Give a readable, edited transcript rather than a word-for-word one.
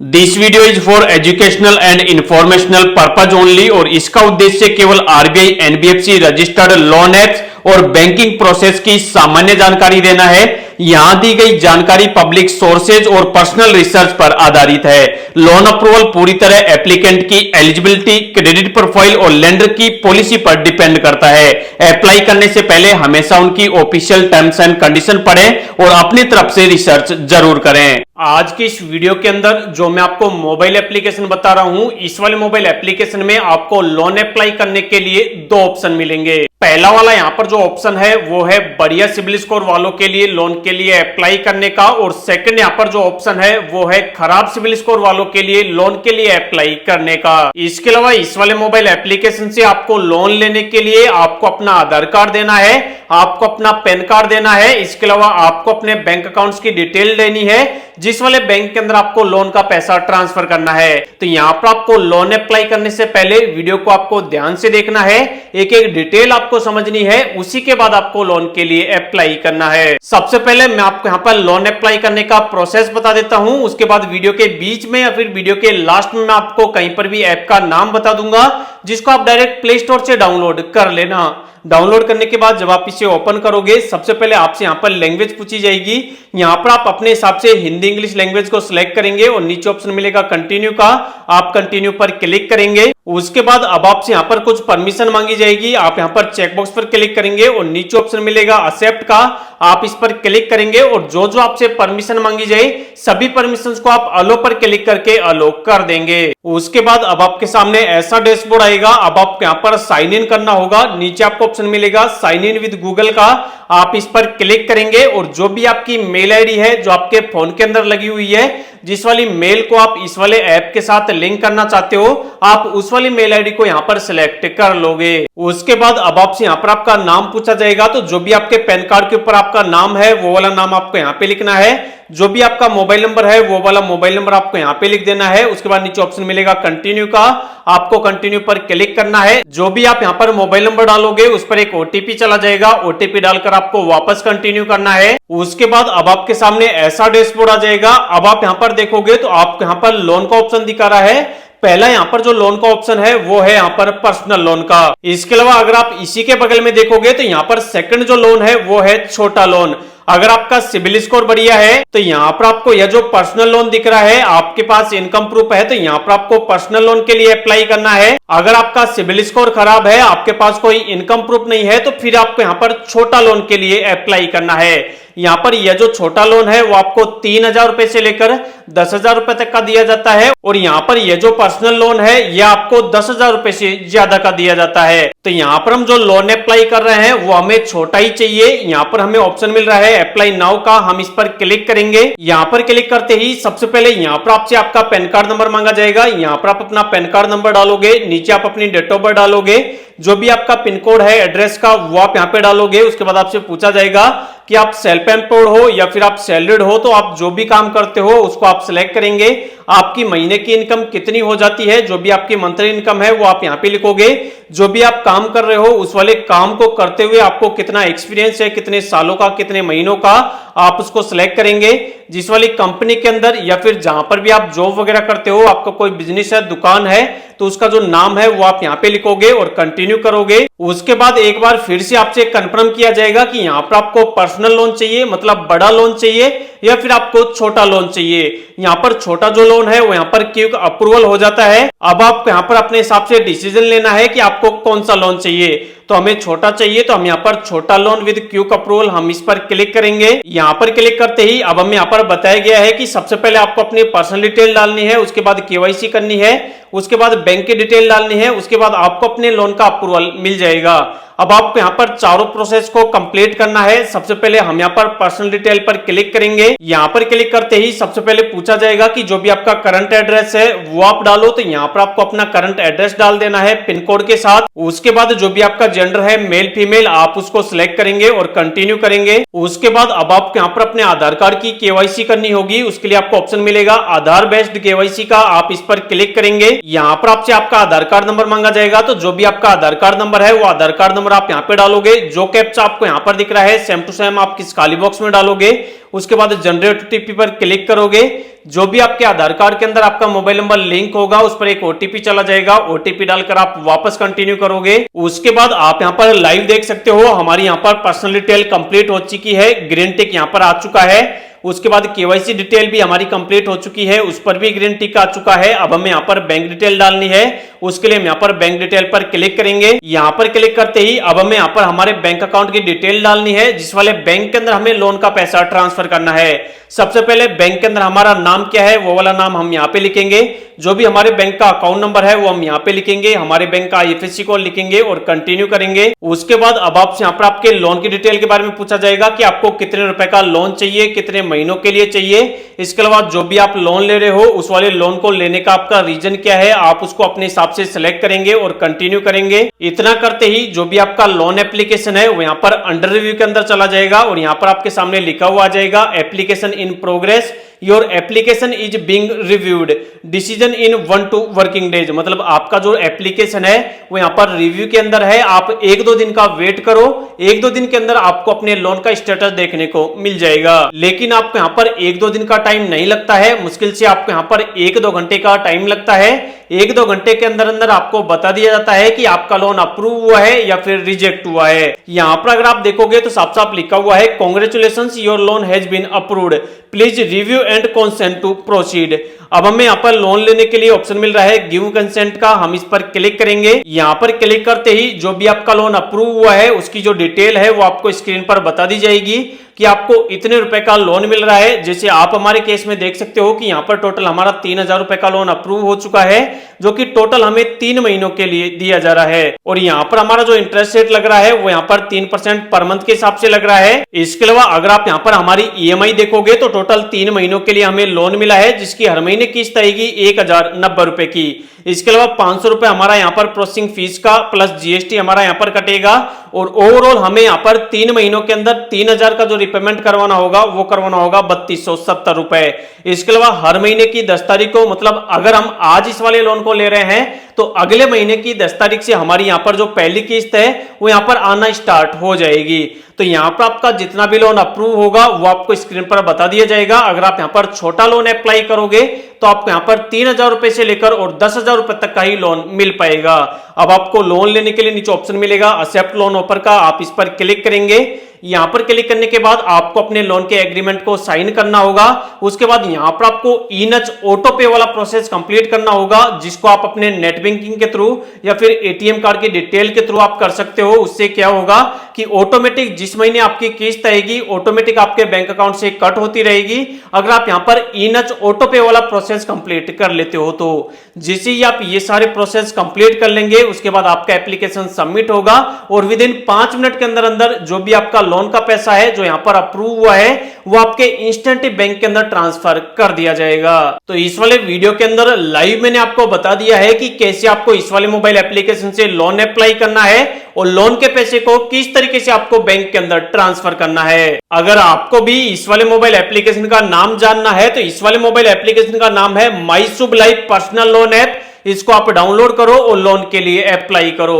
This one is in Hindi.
This video is for educational and informational purpose only और इसका उद्देश्य केवल RBI NBFC registered loan apps और बैंकिंग प्रोसेस की सामान्य जानकारी देना है। यहां दी गई जानकारी पब्लिक सोर्सेज और पर्सनल रिसर्च पर आधारित है। लोन अप्रूवल पूरी तरह एप्लीकेंट की एलिजिबिलिटी, क्रेडिट प्रोफाइल और लेंडर की पॉलिसी पर डिपेंड करता है। अप्लाई करने से पहले हमेशा उनकी ऑफिशियल टर्म्स एंड कंडीशन पढ़ें और अपनी तरफ से रिसर्च जरूर करें। आज की इस वीडियो के अंदर जो मैं आपको मोबाइल एप्लीकेशन बता रहा हूं, इस वाले मोबाइल एप्लीकेशन में आपको लोन अप्लाई करने के लिए दो ऑप्शन मिलेंगे। पहला वाला यहां पर जो ऑप्शन है वो है बढ़िया सिबिल स्कोर वालों के लिए लोन के लिए अप्लाई करने का, और सेकंड यहां पर जो ऑप्शन है वो है खराब सिबिल स्कोर वालों के लिए लोन के लिए अप्लाई करने का। इसके अलावा इस वाले मोबाइल एप्लीकेशन से आपको लोन लेने के लिए आपको अपना आधार कार्ड देना है, आपको अपना पैन कार्ड देना है, इसके अलावा आपको अपने बैंक अकाउंट्स की डिटेल देनी है जिस वाले बैंक के अंदर आपको लोन का पैसा ट्रांसफर करना है। तो यहां पर आपको लोन अप्लाई करने से पहले वीडियो को आपको ध्यान से देखना है, एक एक डिटेल आपको समझनी है, उसी के बाद आपको लोन के लिए अप्लाई करना है। सबसे पहले मैं आपको यहां पर लोन अप्लाई करने का प्रोसेस बता देता हूं, उसके बाद वीडियो के बीच में या फिर वीडियो के लास्ट में मैं आपको कहीं पर भी ऐप का नाम बता दूंगा जिसको आप डायरेक्ट प्ले स्टोर से डाउनलोड कर लेना। डाउनलोड करने के बाद जब आप इसे ओपन करोगे, सबसे पहले आपसे यहां पर लैंग्वेज पूछी जाएगी। यहां पर आप अपने हिसाब से हिंदी इंग्लिश लैंग्वेज को सिलेक्ट करेंगे और नीचे ऑप्शन मिलेगा कंटिन्यू का, आप कंटिन्यू पर क्लिक करेंगे। उसके बाद अब आपसे यहां पर कुछ परमिशन मांगी जाएगी, आप यहां पर चेकबॉक्स पर क्लिक करेंगे और नीचे ऑप्शन मिलेगा एक्सेप्ट का, आप इस पर क्लिक करेंगे और जो जो आपसे परमिशन मांगी जाए सभी परमिशंस को आप अलो पर क्लिक करके अलो कर देंगे। उसके बाद अब आपके सामने ऐसा डैशबोर्ड आएगा। अब आपको यहां पर साइन इन करना होगा, नीचे आपको ऑप्शन मिलेगा साइन इन विद गूगल का, आप इस पर क्लिक करेंगे और जो भी आपकी मेल आईडी है जो आपके फोन के अंदर लगी हुई है, जिस वाली मेल को आप इस वाले ऐप के साथ लिंक करना चाहते हो, आप उस वाली मेल आईडी को यहां पर सिलेक्ट कर लोगे। उसके बाद अब आपसे यहां पर आपका नाम पूछा जाएगा, तो जो भी आपके पैन कार्ड के ऊपर आपका नाम है वो वाला नाम आपको यहां पे लिखना है। जो भी आपका मोबाइल नंबर है वो वाला मोबाइल नंबर आपको यहां पे लिख देना है। उसके बाद नीचे ऑप्शन मिलेगा कंटिन्यू का, आपको कंटिन्यू पर क्लिक करना है। जो भी आप यहां पर मोबाइल नंबर डालोगे उस पर एक ओटीपी चला जाएगा, ओटीपी डालकर आपको वापस कंटिन्यू करना है। उसके बाद अब आपके सामने ऐसा डैशबोर्ड आ जाएगा। अब आप यहां पर देखोगे तो आपको यहां पर लोन का ऑप्शन दिखा रहा है। पहला यहां पर जो लोन का ऑप्शन है वो है यहां पर पर्सनल लोन का। इसके अलावा अगर आप इसी के बगल में देखोगे तो यहां पर सेकंड जो लोन है वो है छोटा लोन। अगर आपका सिबिल स्कोर बढ़िया है तो यहां पर आपको यह जो पर्सनल लोन दिख रहा है, आपके पास इनकम प्रूफ है तो यहां पर आपको पर्सनल लोन के लिए अप्लाई करना है। अगर आपका सिबिल स्कोर खराब है, आपके पास कोई इनकम प्रूफ नहीं है, तो फिर आपको यहां पर छोटा लोन के लिए अप्लाई करना है। यहां पर यह जो छोटा लोन है वो आपको 3,000 रुपए से लेकर 10,000 रुपए तक का दिया जाता है, और यहां पर यह जो पर्सनल लोन है यह आपको 10,000 रुपए से ज्यादा का दिया जाता है। तो यहां पर हम जो लोन अप्लाई कर रहे हैं वो हमें छोटा ही चाहिए। यहां पर हमें ऑप्शन मिल रहा है अप्लाई नाउ का, हम इस पर क्लिक करेंगे। यहां पर क्लिक करते ही सबसे पहले यहां पर आपसे आपका पैन कार्ड नंबर मांगा जाएगा। यहां पर आप अपना पैन कार्ड नंबर डालोगे, नीचे आप अपनी डेट ऑफ बर्थ डालोगे, जो भी आपका पिन कोड है एड्रेस का वो आप यहां पे डालोगे। उसके बाद आपसे पूछा जाएगा कि आप सेल्फ एम्प्लॉयड हो या फिर आप सैलरीड हो, तो आप जो भी काम करते हो उसको आप सिलेक्ट करेंगे। आपकी महीने की इनकम कितनी हो जाती है, जो भी आपकी मंथली इनकम है वो आप यहां पे लिखोगे। जो भी आप काम कर रहे हो उस वाले काम को करते हुए आपको कितना एक्सपीरियंस है, कितने सालों का, कितने महीनों का, आप उसको सिलेक्ट करेंगे। जिस वाली कंपनी के अंदर या फिर जहां पर भी आप जॉब वगैरह करते हो, आपका कोई बिजनेस है, दुकान है, तो उसका जो नाम है वो आप यहां पे लिखोगे और कंटिन्यू करोगे। उसके बाद एक बार फिर से आपसे कंफर्म किया जाएगा कि यहां पर आपको पर्सनल लोन चाहिए, मतलब बड़ा लोन चाहिए, या फिर आपको छोटा लोन चाहिए। यहां पर छोटा जो लोन है वो यहां पर क्विक अप्रूवल हो जाता है। अब आपको यहां पर अपने हिसाब से डिसीजन लेना है कि आपको कौन सा लोन चाहिए। तो हमें छोटा चाहिए तो हम यहाँ पर छोटा लोन विद क्विक अप्रूवल हम इस पर क्लिक करेंगे। यहाँ पर क्लिक करते ही अब हमें यहाँ पर बताया गया है कि सबसे पहले आपको अपनी पर्सनल डिटेल डालनी है, उसके बाद केवाईसी करनी है, उसके बाद बैंक की डिटेल डालनी है, उसके बाद आपको अपने लोन का अप्रूवल मिल जाएगा। अब आपको यहाँ पर चारों प्रोसेस को कंप्लीट करना है। सबसे पहले हम यहाँ पर पर्सनल डिटेल पर क्लिक करेंगे। यहाँ पर क्लिक करते ही सबसे पहले पूछा जाएगा कि जो भी आपका करंट एड्रेस है वो आप डालो, तो यहाँ पर आपको अपना करंट एड्रेस डाल देना है पिन कोड के साथ। उसके बाद जो भी आपका जेंडर है, मेल फीमेल, आप उसको सिलेक्ट करेंगे और कंटिन्यू करेंगे। उसके बाद अब आपको यहाँ पर अपने आधार कार्ड की केवाईसी करनी होगी। उसके लिए आपको ऑप्शन मिलेगा आधार बेस्ड केवाईसी का, आप इस पर क्लिक करेंगे। यहाँ पर आपसे आपका आधार कार्ड नंबर मांगा जाएगा, तो जो भी आपका आधार कार्ड नंबर है वो आधार कार्ड नंबर आप यहाँ पे डालोगे, जो कैप्चा आपको यहाँ पर दिख रहा है सेम टू सेम आप किस खाली बॉक्स में डालोगे। उसके बाद जनरेट ओटीपी पर क्लिक करोगे। जो भी आपके आधार कार्ड के अंदर आपका मोबाइल नंबर लिंक होगा उस पर एक ओटीपी चला जाएगा। ओटीपी डालकर आप वापस कंटिन्यू करोगे। उसके बाद आप यहाँ पर लाइव देख सकते हो हमारी यहाँ पर पर्सनल डिटेल कंप्लीट हो चुकी है, ग्रीन टिक यहाँ पर आ चुका है। उसके बाद केवाईसी डिटेल भी हमारी कंप्लीट हो चुकी है, उस पर भी ग्रीन टिक आ चुका है। अब हमें यहाँ पर बैंक डिटेल डालनी है, उसके लिए हम यहाँ पर बैंक डिटेल पर क्लिक करेंगे। यहाँ पर क्लिक करते ही अब हमें यहाँ पर हमारे बैंक अकाउंट की डिटेल डालनी है, जिस वाले बैंक के अंदर हमें लोन का पैसा ट्रांसफर करना है। सबसे पहले बैंक के अंदर हमारा नाम क्या है वो वाला नाम हम यहाँ पे लिखेंगे। जो भी हमारे बैंक का अकाउंट नंबर है वो हम यहाँ पे लिखेंगे, हमारे बैंक का आईएफएससी कोड लिखेंगे और कंटिन्यू करेंगे। उसके बाद अब आपसे यहाँ पर आपके लोन की डिटेल के बारे में पूछा जाएगा कि आपको कितने रुपए का लोन चाहिए, कितने महीनों के लिए चाहिए। इसके अलावा जो भी आप लोन ले रहे हो उस वाले लोन को लेने का आपका रीजन क्या है, आप उसको अपने हिसाब से सिलेक्ट करेंगे और कंटिन्यू करेंगे। इतना करते ही जो भी आपका लोन एप्लीकेशन है वो यहाँ पर अंडर रिव्यू के अंदर चला जाएगा और यहाँ पर आपके सामने लिखा हुआ आ जाएगा application in progress, your application is being reviewed, decision in 1-2 working days. मतलब आपका जो एप्लीकेशन है वो यहाँ पर रिव्यू के अंदर है, आप 1-2 दिन का वेट करो, 1-2 दिन के अंदर आपको अपने लोन का स्टेटस देखने को मिल जाएगा। लेकिन आपको यहाँ पर 1-2 दिन का टाइम नहीं लगता है, मुश्किल से आपको यहाँ पर 1-2 घंटे का टाइम लगता है। 1-2 घंटे के अंदर अंदर आपको बता दिया जाता है कि आपका लोन अप्रूव हुआ है या फिर रिजेक्ट हुआ है। यहाँ पर अगर आप देखोगे तो साफ साफ लिखा हुआ है congratulations your loan has been approved, please review and consent to proceed. अब हमें यहाँ पर लोन लेने के लिए ऑप्शन मिल रहा है गिव कंसेंट का, हम इस पर क्लिक करेंगे। यहाँ पर क्लिक करते ही जो भी आपका लोन अप्रूव हुआ है उसकी जो डिटेल है वो आपको स्क्रीन पर बता दी जाएगी कि आपको इतने रुपए का लोन मिल रहा है। जैसे आप हमारे केस में देख सकते हो कि यहाँ पर टोटल हमारा 3000 रुपए का लोन अप्रूव हो चुका है, जो कि टोटल हमें 3 महीनों के लिए दिया जा रहा है। और यहाँ पर हमारा जो इंटरेस्ट रेट लग रहा है वो यहाँ पर 3% पर मंथ के हिसाब से लग रहा है। इसके अलावा अगर आप यहाँ पर हमारी ईएमआई देखोगे तो टोटल 3 महीनों के लिए हमें लोन मिला है, जिसकी हर महीने किस्त आएगी 1090 रुपए की। इसके अलावा 500 रुपए हमारा यहाँ पर प्रोसेसिंग फीस का प्लस जीएसटी हमारा यहाँ पर कटेगा और ओवरऑल हमें यहाँ पर 3 महीनों के अंदर 3000 का जो रिपेमेंट करवाना होगा वो करवाना होगा 3270 रुपए। इसके अलावा हर महीने की 10 तारीख को, मतलब अगर हम आज इस वाले लोन को ले रहे हैं तो अगले महीने की 10 तारीख से हमारी यहाँ पर जो पहली किस्त है वो यहाँ पर आना स्टार्ट हो जाएगी। तो यहाँ पर आपका जितना भी लोन अप्रूव होगा वो आपको स्क्रीन पर बता दिया जाएगा। अगर आप यहाँ पर छोटा लोन अप्लाई करोगे तो आपको यहाँ पर 3000 रुपए से लेकर और 10,000 रुपए तक का ही लोन मिल पाएगा। अब आपको लोन लेने के लिए नीचे ऑप्शन मिलेगा एक्सेप्ट लोन ऑफर का, आप इस पर क्लिक करेंगे। यहां पर क्लिक करने के बाद आपको अपने लोन के एग्रीमेंट को साइन करना होगा। उसके बाद यहां पर आपको ई-नच ऑटो पे वाला प्रोसेस कंप्लीट करना होगा, जिसको आप अपने नेट बैंकिंग के थ्रू या फिर एटीएम कार्ड की डिटेल के थ्रू आप कर सकते हो। उससे क्या होगा कि ऑटोमेटिक जिस महीने आपकी किस्त आएगी ऑटोमेटिक आपके बैंक अकाउंट से कट होती रहेगी, अगर आप यहां पर ई-नच ऑटो पे वाला प्रोसेस कंप्लीट कर लेते हो तो। जैसे ही आप ये सारे प्रोसेस कंप्लीट कर लेंगे उसके बाद आपका एप्लीकेशन सबमिट होगा और विद इन 5 मिनट के अंदर अंदर जो भी आपका लोन का पैसा है जो यहां पर अप्रूव हुआ है वो आपके इंस्टेंट बैंक के अंदर ट्रांसफर कर दिया जाएगा। तो इस वाले वीडियो के अंदर लाइव मैंने आपको बता दिया है कि कैसे आपको इस वाले मोबाइल एप्लीकेशन से लोन अप्लाई करना है और लोन के पैसे को किस तरीके से आपको बैंक के अंदर ट्रांसफर करना है। अगर आपको भी इस वाले मोबाइल एप्लीकेशन का नाम जानना है तो इस वाले मोबाइल एप्लीकेशन का नाम है माई शुभ लाइफ पर्सनल लोन ऐप। इसको आप डाउनलोड करो और लोन के लिए अप्लाई करो।